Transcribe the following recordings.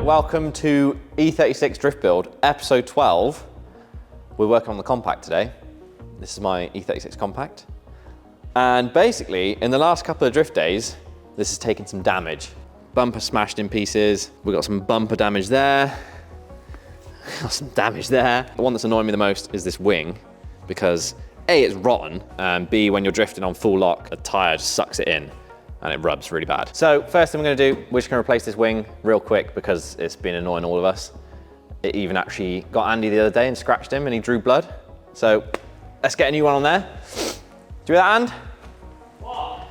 welcome to E36 Drift Build, episode 12. We're working on the compact today. This is my E36 compact. And basically, in the last couple of drift days, this has taken some damage. Bumper smashed in pieces. We've got some bumper damage there. Got some damage there. The one that's annoying me the most is this wing, because A, it's rotten, and B, when you're drifting on full lock, a tire just sucks it in and it rubs really bad. So first thing we're gonna do, we're just gonna replace this wing real quick because it's been annoying all of us. It even actually got Andy the other day and scratched him and he drew blood. So let's get a new one on there. Do that, And? What?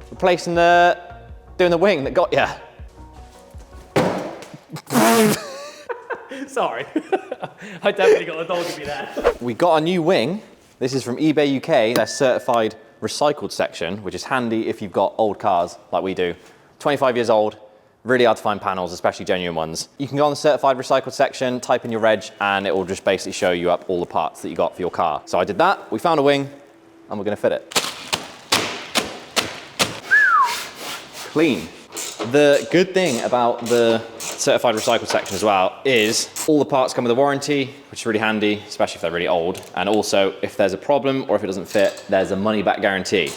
Replacing doing the wing that got you. Sorry, I definitely got a dog in me there. We got a new wing. This is from eBay UK, their certified recycled section, which is handy if you've got old cars like we do. 25 years old, really hard to find panels, especially genuine ones. You can go on the certified recycled section, type in your reg, and it will just basically show you up all the parts that you got for your car. So I did that, we found a wing, and we're gonna fit it. Clean. The good thing about the certified recycled section as well is all the parts come with a warranty, which is really handy, especially if they're really old. And also, if there's a problem or if it doesn't fit, there's a money back guarantee.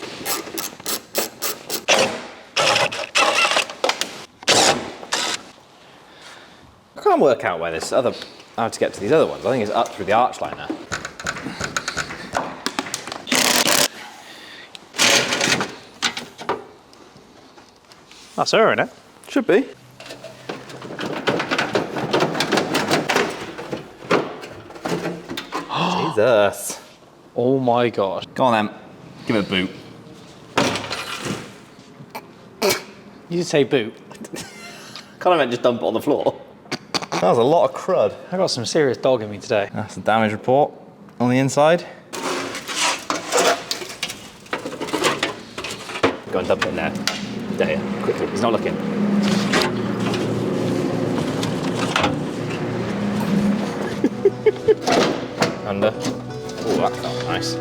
I can't work out where how to get to these other ones. I think it's up through the arch liner. That's her, isn't it? Should be. Jesus. Oh my God. Go on then, give it a boot. You did say boot. Kind of meant just dump it on the floor. That was a lot of crud. I got some serious dog in me today. That's the damage report on the inside. Go and dump it in there. There, quickly, he's not looking. Under. Oh, that felt nice.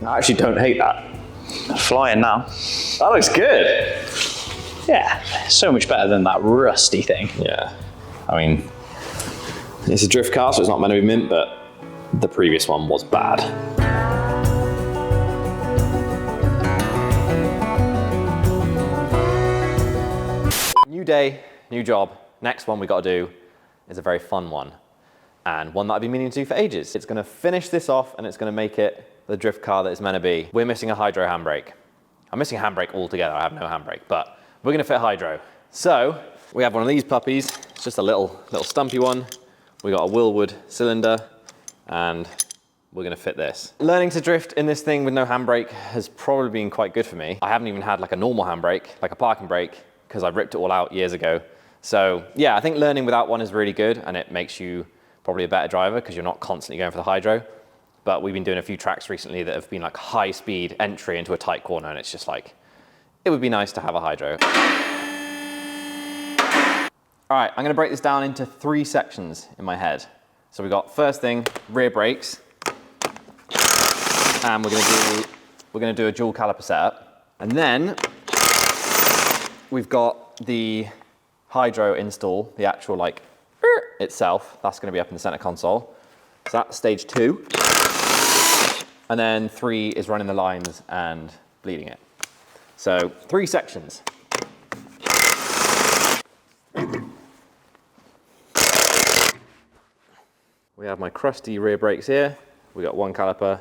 I actually don't hate that. Flying now. That looks good. Yeah, so much better than that rusty thing. Yeah, I mean, it's a drift car, so it's not meant to be mint, but the previous one was bad. New day, new job. Next one we got to do is a very fun one, and one that I've been meaning to do for ages. It's going to finish this off, and it's going to make it the drift car that it's meant to be. We're missing a hydro handbrake. I'm missing a handbrake altogether. I have no handbrake, but we're gonna fit hydro. So we have one of these puppies. It's just a little stumpy one. We got a Willwood cylinder and we're gonna fit this. Learning to drift in this thing with no handbrake has probably been quite good for me. I haven't even had like a normal handbrake, like a parking brake, because I ripped it all out years ago. So yeah, I think learning without one is really good and it makes you probably a better driver because you're not constantly going for the hydro. But we've been doing a few tracks recently that have been like high speed entry into a tight corner and it's just like, it would be nice to have a hydro. All right, I'm gonna break this down into 3 sections in my head. So we've got first thing, rear brakes. And we're gonna do a dual caliper setup. And then we've got the hydro install, the actual like itself. That's gonna be up in the center console. So that's stage 2. And then 3 is running the lines and bleeding it. So 3 sections. We have my crusty rear brakes here. We got 1 caliper,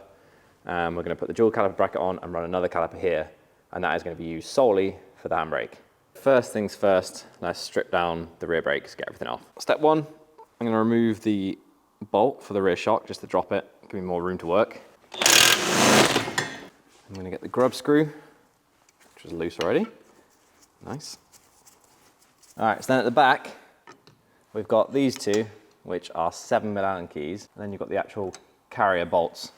and we're gonna put the dual caliper bracket on and run another caliper here. And that is gonna be used solely for the handbrake. First things first, let's strip down the rear brakes, get everything off. Step 1, I'm gonna remove the bolt for the rear shock just to drop it, give me more room to work. I'm gonna get the grub screw, which is loose already. Nice. All right, so then at the back, we've got these 2, which are 7mm Allen keys, and then you've got the actual carrier bolts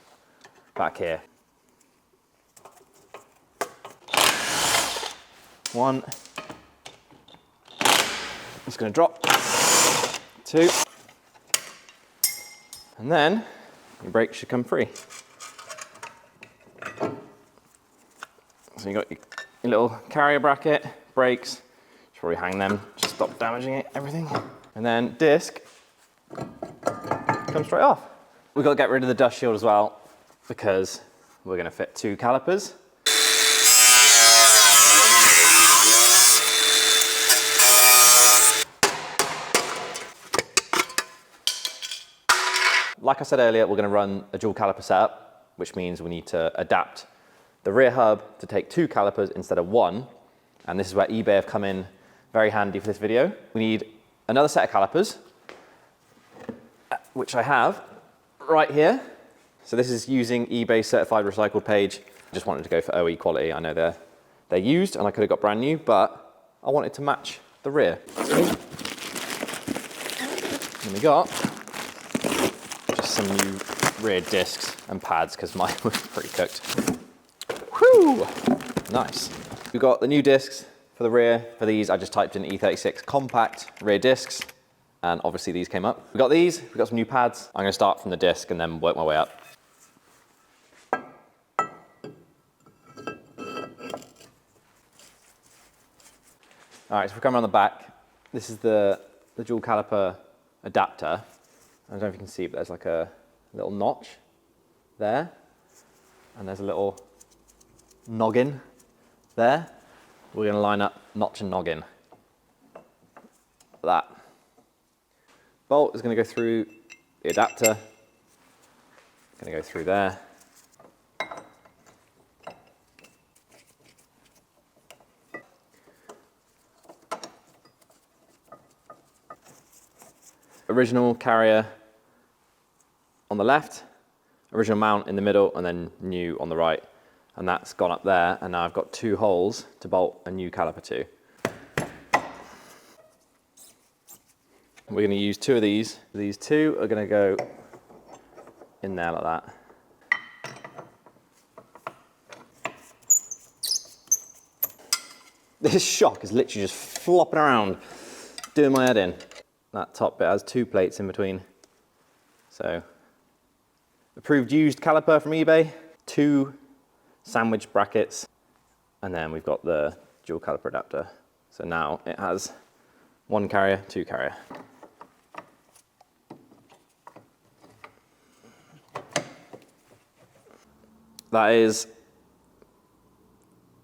back here. 1. It's gonna drop. 2. And then your brakes should come free. So you got your little carrier bracket, brakes, should probably hang them, just stop damaging it, everything. And then disc comes straight off. We've got to get rid of the dust shield as well, because we're going to fit 2 calipers. Like I said earlier, we're going to run a dual caliper setup, which means we need to adapt the rear hub to take 2 calipers instead of 1. And this is where eBay have come in very handy for this video. We need another set of calipers, which I have right here. So this is using eBay certified recycled page. I just wanted to go for OE quality. I know they're used and I could have got brand new, but I wanted to match the rear. And we got just some new rear discs and pads because mine was pretty cooked. Whew, nice. We've got the new discs for the rear. For these, I just typed in E36 compact rear discs, and obviously these came up. We got these, we got some new pads. I'm gonna start from the disc and then work my way up. All right, so if we come around the back, this is the dual caliper adapter. I don't know if you can see, but there's like a little notch there, and there's a little noggin there. We're going to line up notch and noggin. Like that. Bolt is going to go through the adapter. Going to go through there. Original carrier on the left, original mount in the middle, and then new on the right. And that's gone up there, and now I've got 2 holes to bolt a new caliper to. We're going to use 2 of these. These 2 are going to go in there like that. This shock is literally just flopping around, doing my head in. That top bit has 2 plates in between. So, approved used caliper from eBay, 2 sandwich brackets, and then we've got the dual caliper adapter. So now it has 1 carrier, 2 carrier. That is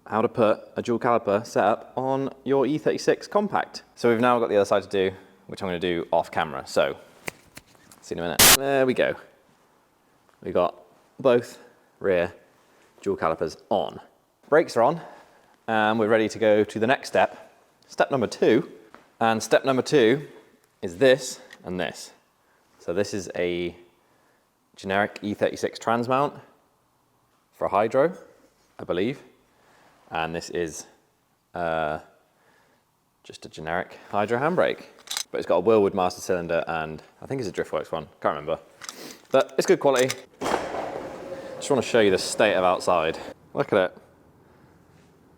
how to put a dual caliper setup on your E36 compact. So we've now got the other side to do, which I'm going to do off camera. So, see you in a minute. There we go. We got both rear dual calipers on. Brakes are on, and we're ready to go to the next step. Step number 2, and step number 2 is this and this. So this is a generic E36 trans mount for a hydro, I believe, and this is just a generic hydro handbrake. But it's got a Whirlwood master cylinder, and I think it's a Driftworks one, can't remember. But it's good quality. Just want to show you the state of outside. Look at it.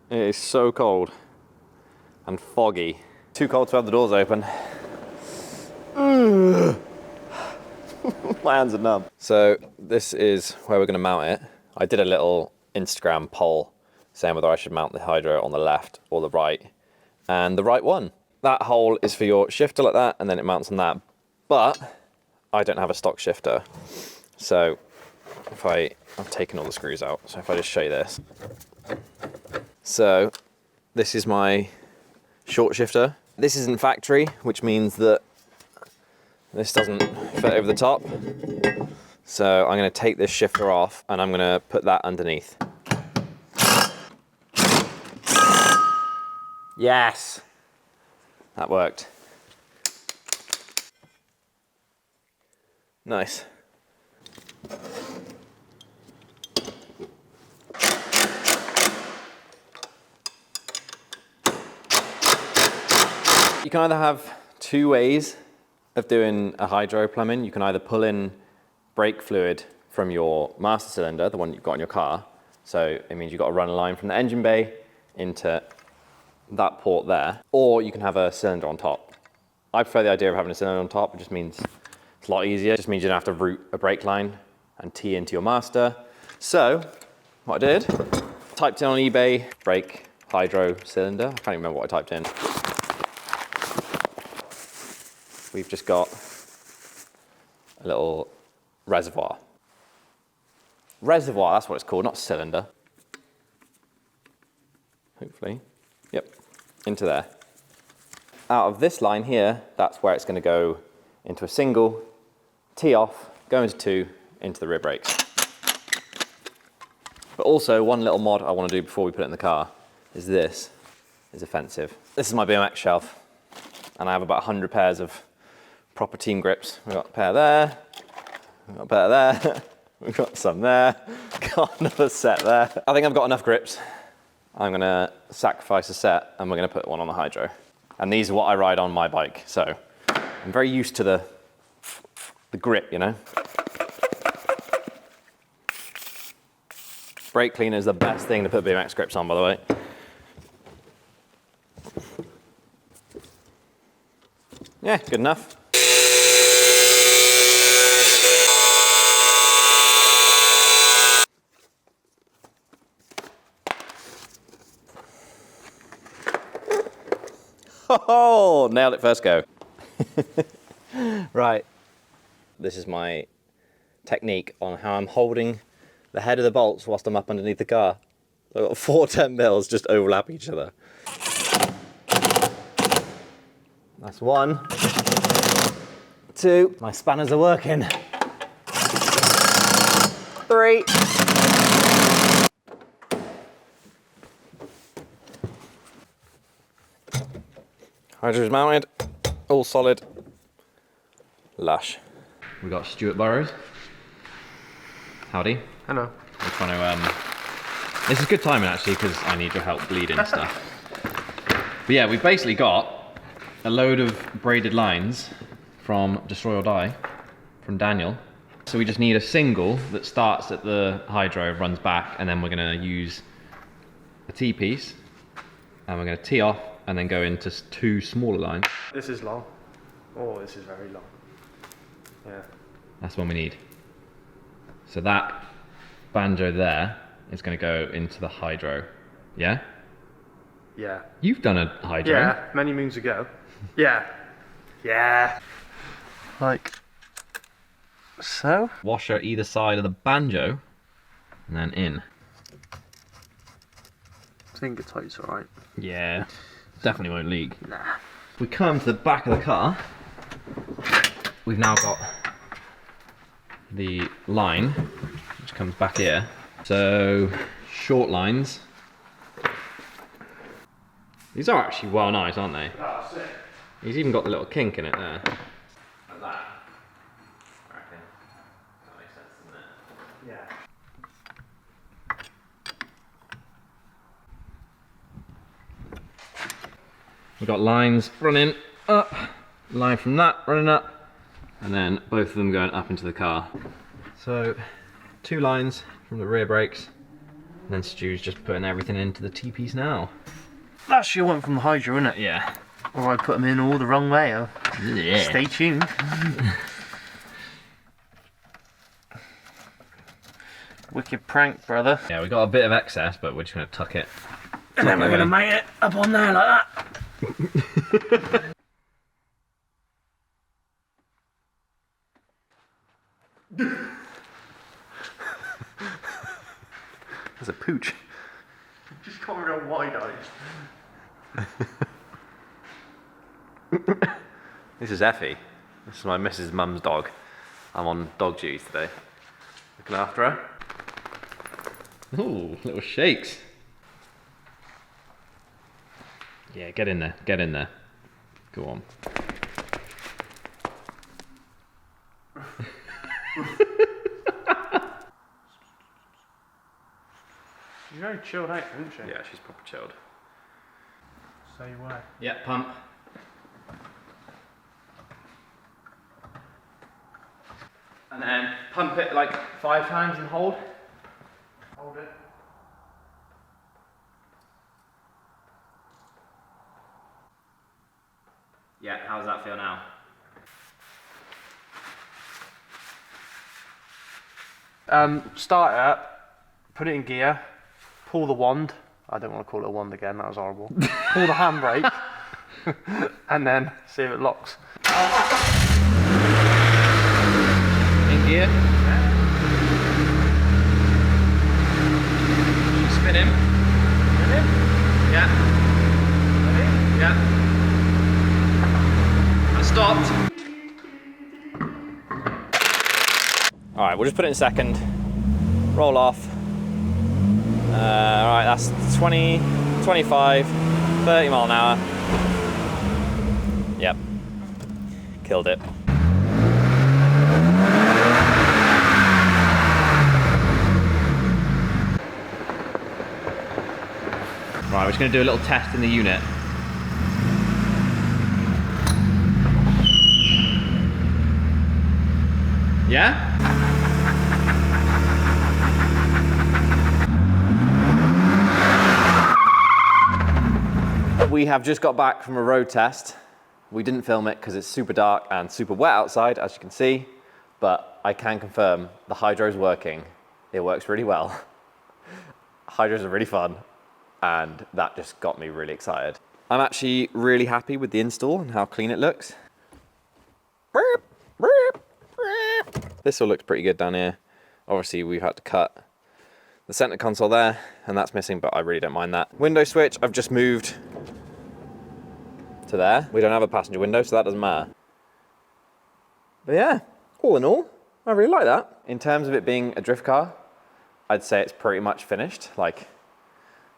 It is so cold and foggy. Too cold to have the doors open. My hands are numb. So this is where we're going to mount it. I did a little Instagram poll saying whether I should mount the hydro on the left or the right, and the right one. That hole is for your shifter like that, and then it mounts on that. But I don't have a stock shifter. So if I've taken all the screws out. So if I just show you this. So this is my short shifter. This isn't factory, which means that this doesn't fit over the top. So I'm going to take this shifter off and I'm going to put that underneath. Yes! That worked. Nice. You can either have 2 ways of doing a hydro plumbing. You can either pull in brake fluid from your master cylinder, the one you've got in your car. So it means you've got to run a line from the engine bay into that port there. Or you can have a cylinder on top. I prefer the idea of having a cylinder on top. It just means It's a lot easier. It just means you don't have to route a brake line and tee into your master. So what I did, typed in on eBay, brake hydro cylinder. I can't even remember what I typed in. We've just got a little reservoir. Reservoir, that's what it's called, not cylinder. Hopefully. Yep, into there. Out of this line here, that's where it's going to go into a single, tee off, go into two, into the rear brakes. But also, one little mod I want to do before we put it in the car is this is offensive. This is my BMX shelf, and I have about 100 pairs of proper team grips. We've got a pair there, we've got a pair there, we've got some there, got another set there. I think I've got enough grips. I'm gonna sacrifice a set and we're gonna put one on the hydro. And these are what I ride on my bike, so I'm very used to the grip, you know? Brake cleaner is the best thing to put BMX grips on, by the way. Yeah, good enough. Oh, nailed it first go. Right. This is my technique on how I'm holding the head of the bolts whilst I'm up underneath the car. I've got 4 10mm just overlap each other. That's 1. 2. My spanners are working. 3. Hydro's mounted, all solid, lush. We got Stuart Burrows. Howdy. Hello. We're trying to, this is good timing actually because I need your help bleeding stuff. But yeah, we've basically got a load of braided lines from Destroy or Die, from Daniel. So we just need a single that starts at the hydro, runs back, and then we're gonna use a T-piece, and we're gonna tee off, and then go into 2 smaller lines. This is long. Oh, this is very long. Yeah. That's what we need. So that banjo there is going to go into the hydro. Yeah? Yeah. You've done a hydro. Yeah, many moons ago. Yeah. Yeah. Like so. Washer either side of the banjo, and then in. Finger tight's alright. Yeah. Definitely won't leak. Nah. We come to the back of the car. We've now got the line, which comes back here. So, short lines. These are actually well nice, aren't they? Oh, sick. He's even got the little kink in it there. Like that. I reckon. That makes sense, doesn't it? Yeah. We've got lines running up, line from that running up, and then both of them going up into the car. So 2 lines from the rear brakes, and then Stu's just putting everything into the T-piece now. That's your one from the hydro, isn't it? Yeah. Or I put them in all the wrong way. Oh. Yeah. Stay tuned. Wicked prank, brother. Yeah, we got a bit of excess, but we're just going to tuck it. And then we're going to mount it up on there like that. There's a pooch. Just got real wide eyes. This is Effie. This is my Mrs. Mum's dog. I'm on dog duty today. Looking after her. Ooh, little shakes. Yeah, get in there, get in there. Go on. She's very chilled out, isn't she? Yeah, she's proper chilled. So you were. Yeah, pump. And then pump it like 5 times and hold. Hold it. Yeah, how does that feel now? Start it up, put it in gear, pull the wand. I don't want to call it a wand again, that was horrible. Pull the handbrake, and then see if it locks. In gear. Spin him. Spin him. Yeah. Ready? Yeah. And stopped. All right, we'll just put it in second. Roll off. All right, that's 20, 25, 30 mile an hour. Yep. Killed it. Right, we're just going to do a little test in the unit. Yeah? We have just got back from a road test. We didn't film it because it's super dark and super wet outside, as you can see, but I can confirm the hydro's working. It works really well. Hydros are really fun, and that just got me really excited. I'm actually really happy with the install and how clean it looks. This all looks pretty good down here. Obviously we've had to cut the center console there, and that's missing, but I really don't mind that. Window switch, I've just moved to there. We don't have a passenger window, so that doesn't matter. But yeah, all in all, I really like that. In terms of it being a drift car, I'd say it's pretty much finished. Like,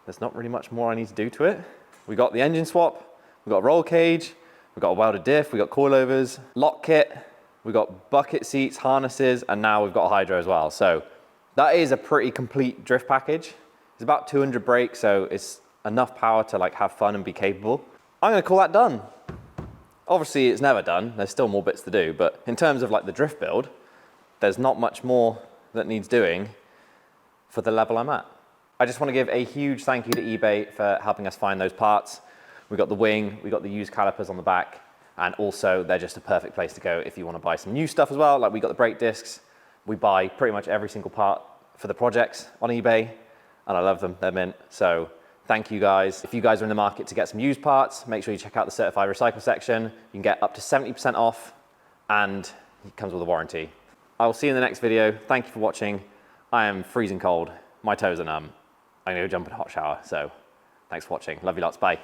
there's not really much more I need to do to it. We got the engine swap, we got a roll cage, we got a welded diff, we got coilovers, lock kit, we got bucket seats, harnesses, and now we've got a hydro as well. So that is a pretty complete drift package. It's about 200 brakes, so it's enough power to like have fun and be capable. I'm gonna call that done. Obviously it's never done, there's still more bits to do, but in terms of like the drift build, there's not much more that needs doing for the level I'm at. I just want to give a huge thank you to eBay for helping us find those parts. We got the wing, we got the used calipers on the back, and also they're just a perfect place to go if you want to buy some new stuff as well. Like we got the brake discs. We buy pretty much every single part for the projects on eBay, and I love them, they're mint. So thank you guys. If you guys are in the market to get some used parts, make sure you check out the certified recycle section. You can get up to 70% off, and it comes with a warranty. I will see you in the next video. Thank you for watching. I am freezing cold. My toes are numb. I'm gonna go jump in a hot shower, so thanks for watching. Love you lots, bye.